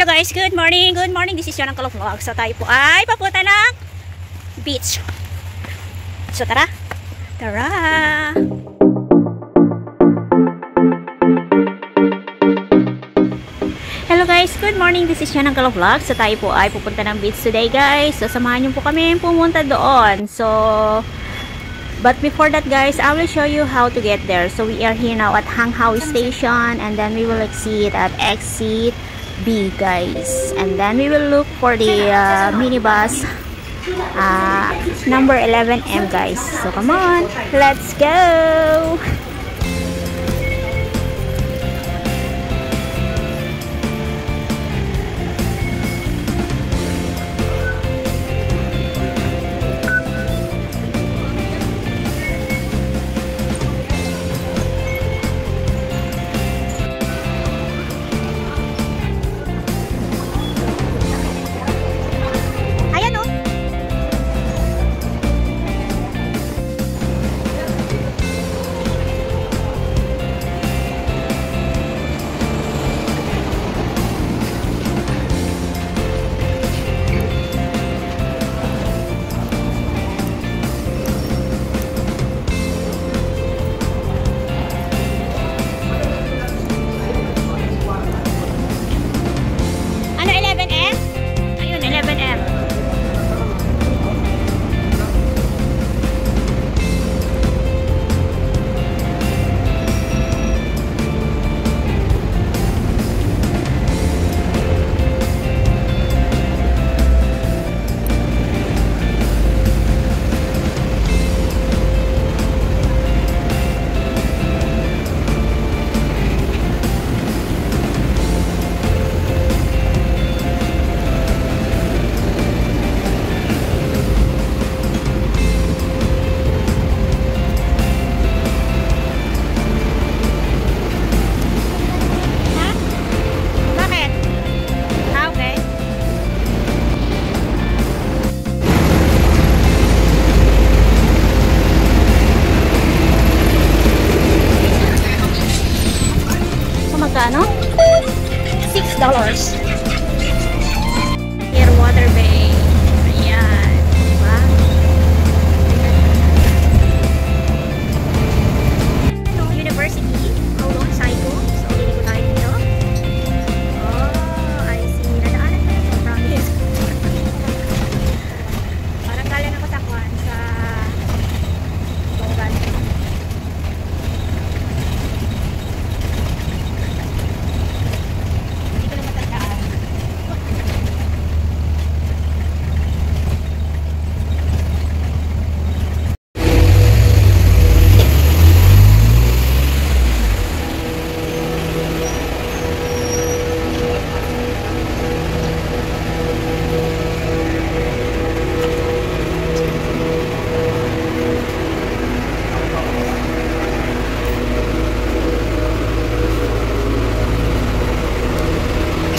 Hello guys, good morning, good morning. This is Yon ng Kalog Vlog. So tayo po ay papunta ng beach. So tara. Tara. Hello guys, good morning. This is Yon ng Kalog Vlog. So tayo po ay pupunta ng beach today guys. So samahan niyo po kami pumunta doon. So but before that guys, I will show you how to get there. So we are here now at Hang Hau Station and then we will exit at exit B guys. And then we will look for the minibus number 11M guys. So come on, let's go! Magkano? $6. Here, Water Bay. Ayan. Diba? University. Alongside ko. So, hindi ko tayo dito. Oh, I see. Nadaanan ko na ito. Promise. Parang galing ako sa kwan sa Bongan.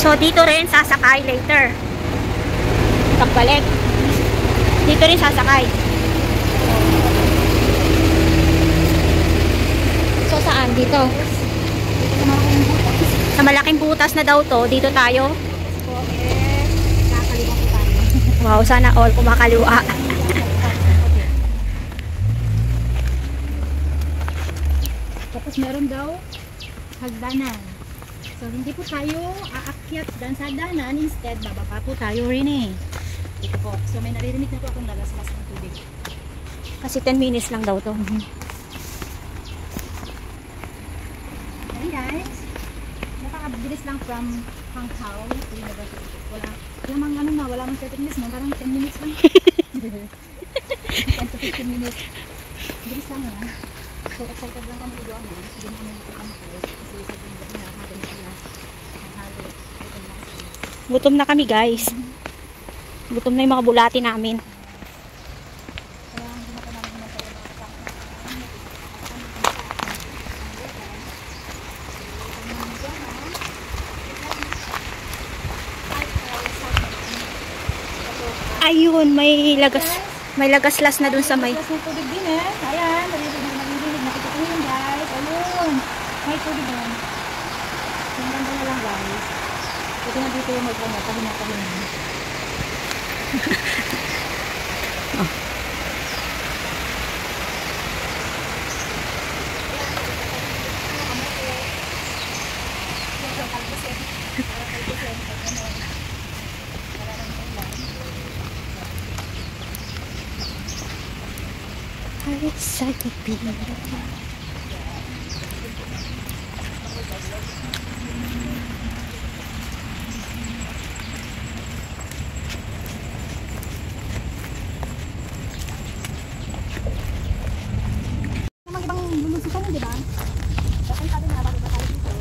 So, dito rin sasakay later. Pagbalik. Dito rin sasakay. So, saan? Dito. Sa malaking butas na daw to. Dito tayo. Wow, sana all kumakaliwa. Tapos meron daw hagdanan. So, hindi po tayo aakyat dan sa danan. Instead, bababa po tayo rin eh. Dito po. So, may naririnig na po akong lagas-las ng tubig. Kasi 10 minutes lang daw to. Hey guys. Napakabilis lang from Hang Hau to University. Wala mang 30 minutes mo. Parang 10 minutes lang. 10 to 15 minutes. Bilis lang yan. So, excited lang kami doon. Sige na kami dito kami guys. Kasi sa bunda na natin sila. Gutom na kami guys. Gutom na yung mga bulati namin. Ayun, may lagaslas na dun sa may. May tubig din eh. Ayan, naririnig. Nakita ko yun guys. Ayun. May tubig din. Tingnan ko na lang guys. So, Ito na dito yung mag-ano, pahinga. Oh. I wish I could be Namang ibang lulusutan yun, di ba? Dapat sabi na bago ba tayo dito?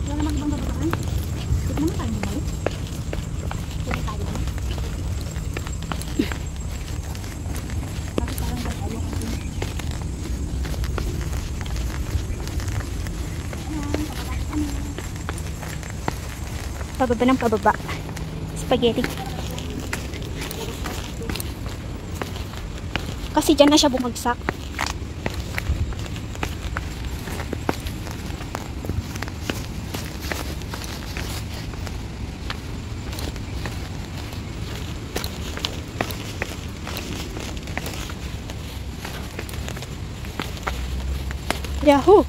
Wala namang ibang bababaan? Dito naman tayo bumalik. Dito tayo ba? Bakit parang ba't ayaw kasi? Ayan, papapasok kami. pababa ng pababa. Spaghetti. Kasi dyan na siya bumagsak. Yahoo!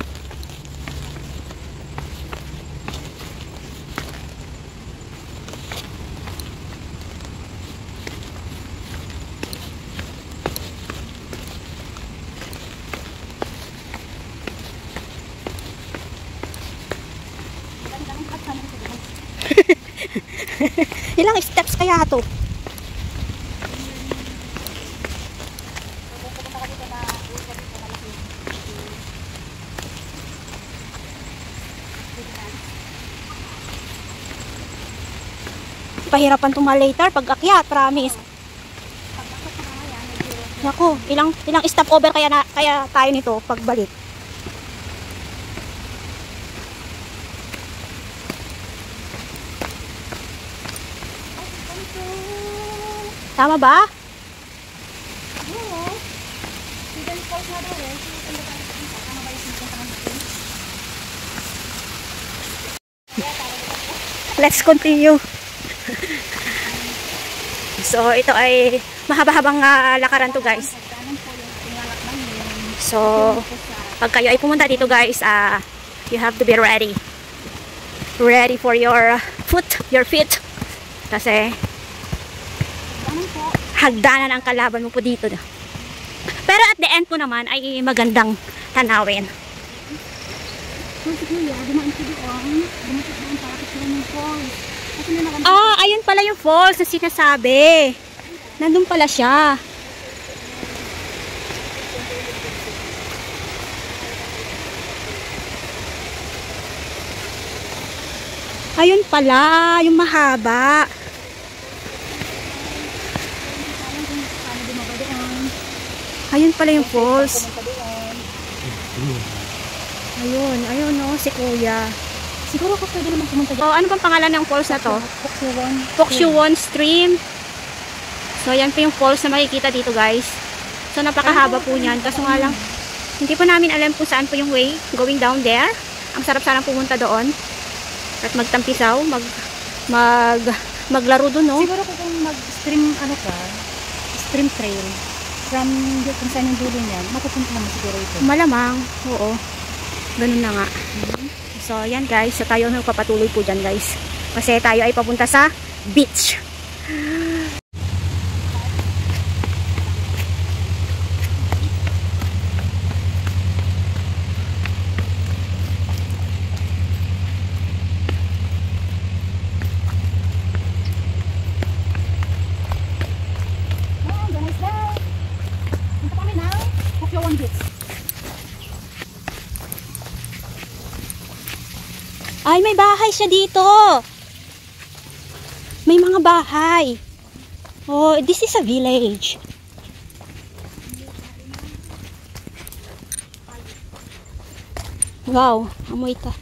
Ilang steps kaya ito? Pahirapan tuma later pag akyat, promise. Naku, ilang stopover kaya tayo nito pagbalik. Tama ba? Let's continue. So, ito ay mahaba-habang lakaran to, guys. So, pag kayo ay pumunta dito, guys, you have to be ready. Ready for your feet. Kasi hagdanan ang kalaban mo po dito. Pero at the end po naman ay magandang tanawin. Ayun pala yung falls na sinasabi. Nandun pala siya. Ayun pala, yung mahaba. Ayun pala yung falls. Ayun oh, si Kuya. Siguro ko pwede naman pumunta dito. Ano bang pangalan ng falls na to? Poksuwon Stream. So, yan po yung falls na makikita dito, guys. So, napakahaba po niyan. Kaso nga lang, hindi po namin alam kung saan po yung way going down there. Ang sarap sanang pumunta doon. At magtampisaw, maglaro doon, no? Siguro kung mag-stream, stream trail, from kung saan yung dulo niyan, mapupunta naman siguro ito. Malamang, oo. Ganun na nga. So, yan guys. So, tayo magpapatuloy po dyan, guys. Kasi tayo ay papunta sa beach. Ay, may bahay siya dito. May mga bahay. Oh, this is a village. Wow, amoy ta.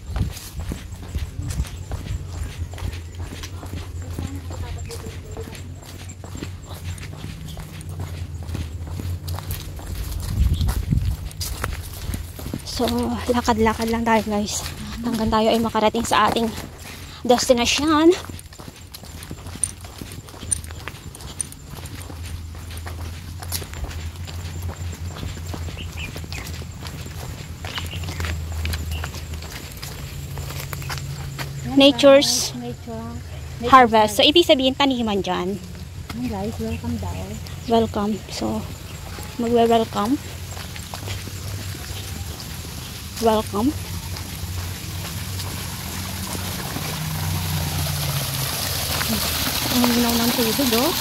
So, lakad-lakad lang tayo guys. Hanggang tayo ay makarating sa ating destination. Nature's harvest. So, ibig sabihin taniman dyan. Guys, welcome daw. Welcome. So, magwe-welcome. Welcome. Ang ginaw ng tubig, oh.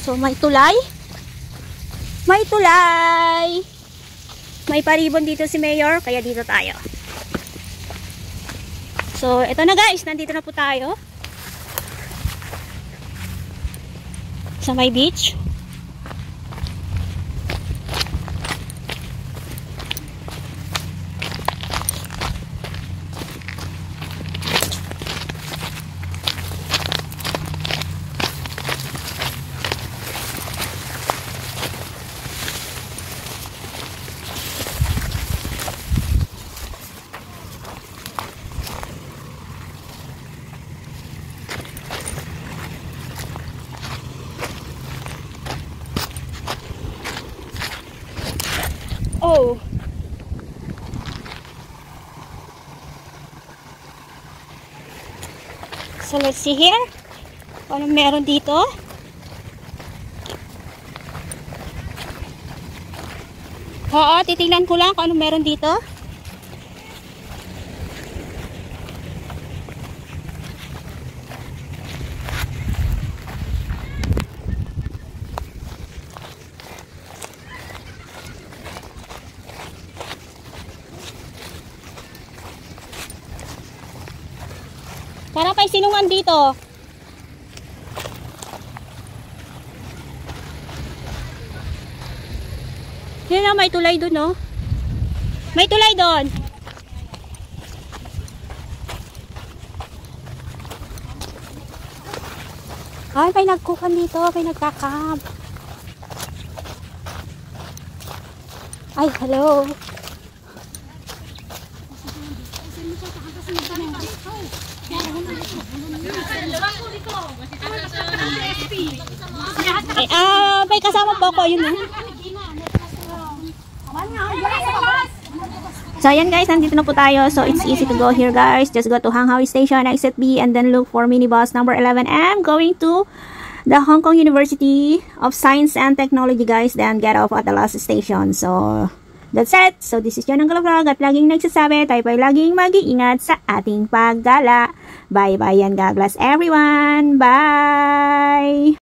So, may tulay. May tulay. May paribon dito si Mayor, kaya dito tayo. So, ito na guys, nandito na po tayo. Sa may beach. Oh. So let's see here. Ano meron dito? Oo, titingnan ko lang kung ano meron dito. Para may sinungan dito. Yun na, may tulay dun, no? May tulay dun. Ay, may nagkukan dito. May nagkakab. Ay, hello. May kasama po ako, yun eh. So ayan guys, nandito na po tayo. So it's easy to go here guys. Just go to Hanghao Station, exit B, and then look for minibus number 11M going to the Hong Kong University of Science and Technology guys. Then get off at the last station. So that's it. So this is John ang Vlog at laging nagsasabi, tayo pa'y laging mag-iingat sa ating paggala. Bye bye and God bless everyone. Bye!